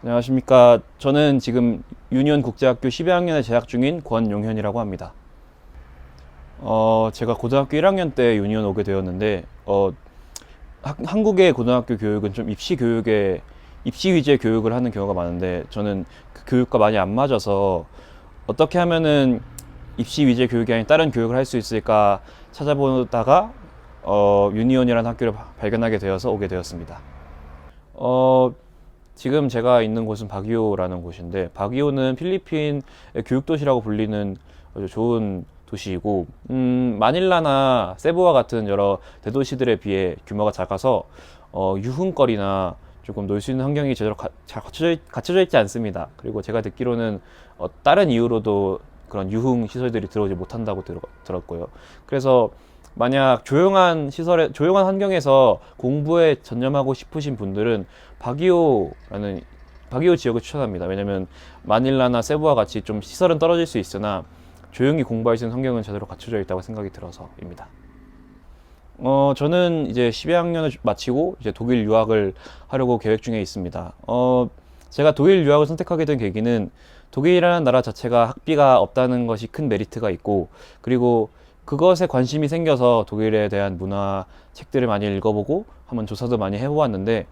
안녕하십니까. 저는 지금 유니온 국제학교 12학년에 재학 중인 권용현이라고 합니다. 제가 고등학교 1학년 때 유니온 오게 되었는데, 한국의 고등학교 교육은 좀 입시 위주의 교육을 하는 경우가 많은데, 저는 그 교육과 많이 안 맞아서 어떻게 하면은 입시 위주의 교육이 아닌 다른 교육을 할 수 있을까 찾아보다가, 유니온이라는 학교를 발견하게 되어서 오게 되었습니다. 어, 지금 제가 있는 곳은 바기오라는 곳인데, 바기오는 필리핀의 교육도시라고 불리는 아주 좋은 도시이고, 마닐라나 세부와 같은 여러 대도시들에 비해 규모가 작아서 유흥거리나 조금 놀 수 있는 환경이 제대로 잘 갖춰져 있지 않습니다. 그리고 제가 듣기로는 다른 이유로도 그런 유흥 시설들이 들어오지 못한다고 들었고요. 그래서 만약 조용한 환경에서 공부에 전념하고 싶으신 분들은 바기오라는 바기오 지역을 추천합니다. 왜냐면 마닐라나 세부와 같이 좀 시설은 떨어질 수 있으나 조용히 공부할 수 있는 환경은 제대로 갖춰져 있다고 생각이 들어서입니다. 저는 이제 12학년을 마치고 이제 독일 유학을 하려고 계획 중에 있습니다. 제가 독일 유학을 선택하게 된 계기는 독일이라는 나라 자체가 학비가 없다는 것이 큰 메리트가 있고, 그리고 그것에 관심이 생겨서 독일에 대한 문화 책들을 많이 읽어보고 한번 조사도 많이 해보았는데,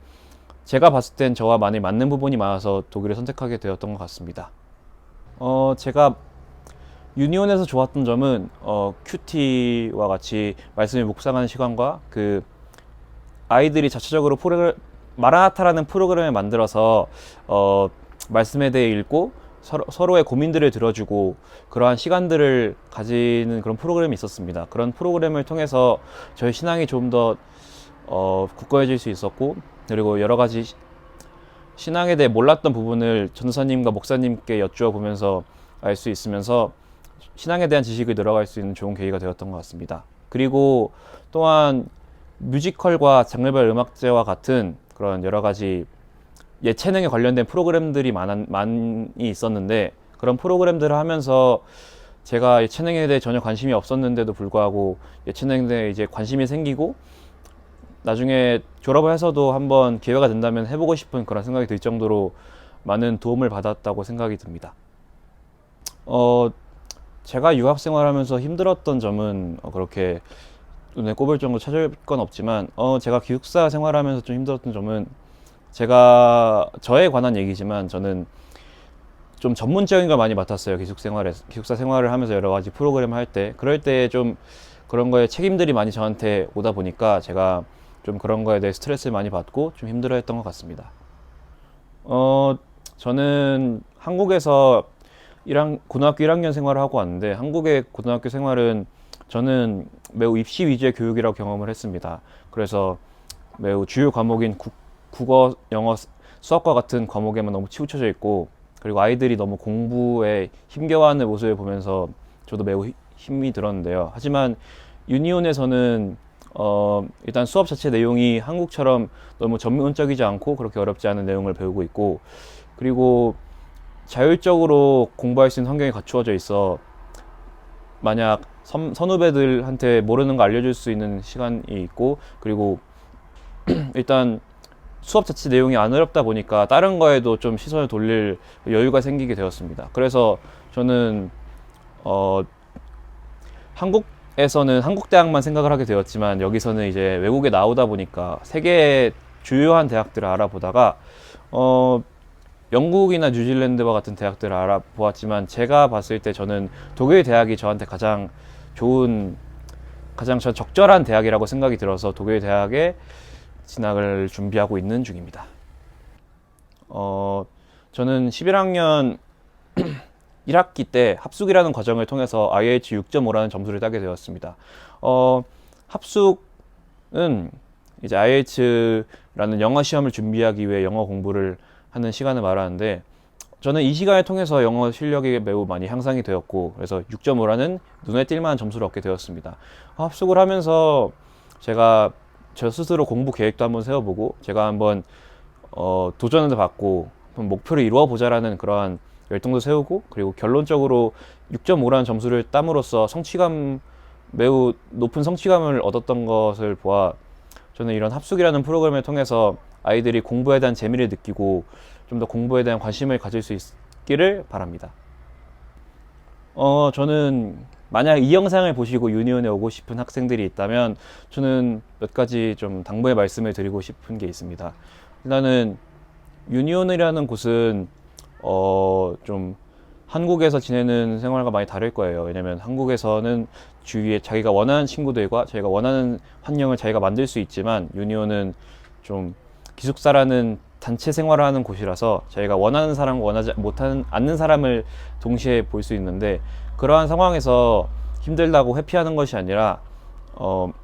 제가 봤을 땐 저와 많이 맞는 부분이 많아서 독일을 선택하게 되었던 것 같습니다. 제가 유니온에서 좋았던 점은 큐티와 같이 말씀을 묵상하는 시간과 그 아이들이 자체적으로 마라나타라는 프로그램을 만들어서 말씀에 대해 읽고 서로의 고민들을 들어주고 그러한 시간들을 가지는 그런 프로그램이 있었습니다. 그런 프로그램을 통해서 저희 신앙이 좀 더 굳건해질 수 있었고, 그리고 여러 가지 신앙에 대해 몰랐던 부분을 전도사님과 목사님께 여쭈어 보면서 알 수 있으면서 신앙에 대한 지식을 늘어갈 수 있는 좋은 계기가 되었던 것 같습니다. 그리고 또한 뮤지컬과 장르별 음악제와 같은 그런 여러 가지 예체능에 관련된 프로그램들이 많이 있었는데, 그런 프로그램들을 하면서 제가 예체능에 대해 전혀 관심이 없었는데도 불구하고 예체능에 대해 이제 관심이 생기고, 나중에 졸업을 해서도 한번 기회가 된다면 해보고 싶은 그런 생각이 들 정도로 많은 도움을 받았다고 생각이 듭니다. 제가 유학 생활하면서 힘들었던 점은 그렇게 눈에 꼽을 정도 찾을 건 없지만, 제가 기숙사 생활하면서 좀 힘들었던 점은, 저에 관한 얘기지만 저는 좀 전문적인 걸 많이 맡았어요. 기숙사 생활을 하면서 여러 가지 프로그램 할 때, 그럴 때 좀 그런 거에 책임들이 많이 저한테 오다 보니까 제가 좀 그런 거에 대해 스트레스를 많이 받고 좀 힘들어했던 것 같습니다. 저는 한국에서 고등학교 1학년 생활을 하고 왔는데, 한국의 고등학교 생활은 저는 매우 입시 위주의 교육이라고 경험을 했습니다. 그래서 매우 주요 과목인 국어, 영어, 수학과 같은 과목에만 너무 치우쳐져 있고, 그리고 아이들이 너무 공부에 힘겨워하는 모습을 보면서 저도 매우 힘이 들었는데요. 하지만 유니온에서는 일단 수업 자체 내용이 한국처럼 너무 전문적이지 않고 그렇게 어렵지 않은 내용을 배우고 있고, 그리고 자율적으로 공부할 수 있는 환경이 갖추어져 있어 만약 선후배들한테 모르는 거 알려줄 수 있는 시간이 있고, 그리고 일단 수업 자체 내용이 안 어렵다 보니까 다른 거에도 좀 시선을 돌릴 여유가 생기게 되었습니다. 그래서 저는 한국에서는 한국 대학만 생각을 하게 되었지만, 여기서는 이제 외국에 나오다 보니까 세계의 주요한 대학들을 알아보다가 영국이나 뉴질랜드와 같은 대학들을 알아보았지만, 제가 봤을 때 저는 독일 대학이 저한테 가장 적절한 대학이라고 생각이 들어서 독일 대학에 진학을 준비하고 있는 중입니다. 저는 11학년 1학기 때 합숙이라는 과정을 통해서 IH 6.5라는 점수를 따게 되었습니다. 합숙은 이제 IH라는 영어 시험을 준비하기 위해 영어 공부를 하는 시간을 말하는데, 저는 이 시간을 통해서 영어 실력이 매우 많이 향상이 되었고, 그래서 6.5라는 눈에 띌 만한 점수를 얻게 되었습니다. 합숙을 하면서 제가 저 스스로 공부 계획도 한번 세워보고, 제가 한번 도전을 받고 한번 목표를 이루어 보자라는 그러한 열정도 세우고, 그리고 결론적으로 6.5라는 점수를 땀으로써 매우 높은 성취감을 얻었던 것을 보아 저는 이런 합숙이라는 프로그램을 통해서 아이들이 공부에 대한 재미를 느끼고 좀 더 공부에 대한 관심을 가질 수 있기를 바랍니다. 저는 만약 이 영상을 보시고 유니온에 오고 싶은 학생들이 있다면 저는 몇 가지 좀 당부의 말씀을 드리고 싶은 게 있습니다. 일단은 유니온이라는 곳은 좀 한국에서 지내는 생활과 많이 다를 거예요. 왜냐면 한국에서는 주위에 자기가 원하는 친구들과 자기가 원하는 환경을 자기가 만들 수 있지만 유니온은 좀 기숙사라는 단체 생활을 하는 곳이라서 자기가 원하는 사람과 원하지 못하는 않는 사람을 동시에 볼 수 있는데, 그러한 상황에서 힘들다고 회피하는 것이 아니라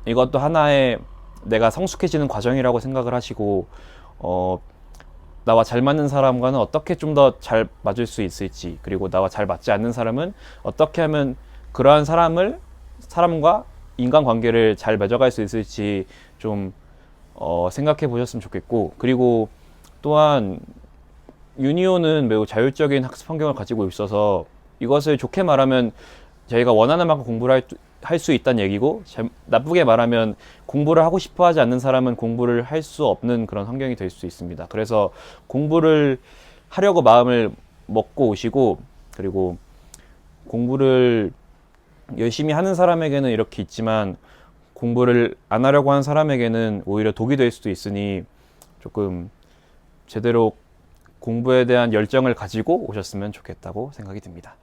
이것도 하나의 내가 성숙해지는 과정이라고 생각을 하시고 나와 잘 맞는 사람과는 어떻게 좀 더 잘 맞을 수 있을지, 그리고 나와 잘 맞지 않는 사람은 어떻게 하면 그러한 사람과 인간관계를 잘 맺어갈 수 있을지 좀 생각해 보셨으면 좋겠고, 그리고 또한 유니온은 매우 자율적인 학습 환경을 가지고 있어서 이것을 좋게 말하면 저희가 원하는 만큼 공부를 할 수 있다는 얘기고, 나쁘게 말하면 공부를 하고 싶어 하지 않는 사람은 공부를 할 수 없는 그런 환경이 될 수 있습니다. 그래서 공부를 하려고 마음을 먹고 오시고, 그리고 공부를 열심히 하는 사람에게는 이렇게 있지만 공부를 안 하려고 하는 사람에게는 오히려 독이 될 수도 있으니 조금 제대로 공부에 대한 열정을 가지고 오셨으면 좋겠다고 생각이 듭니다.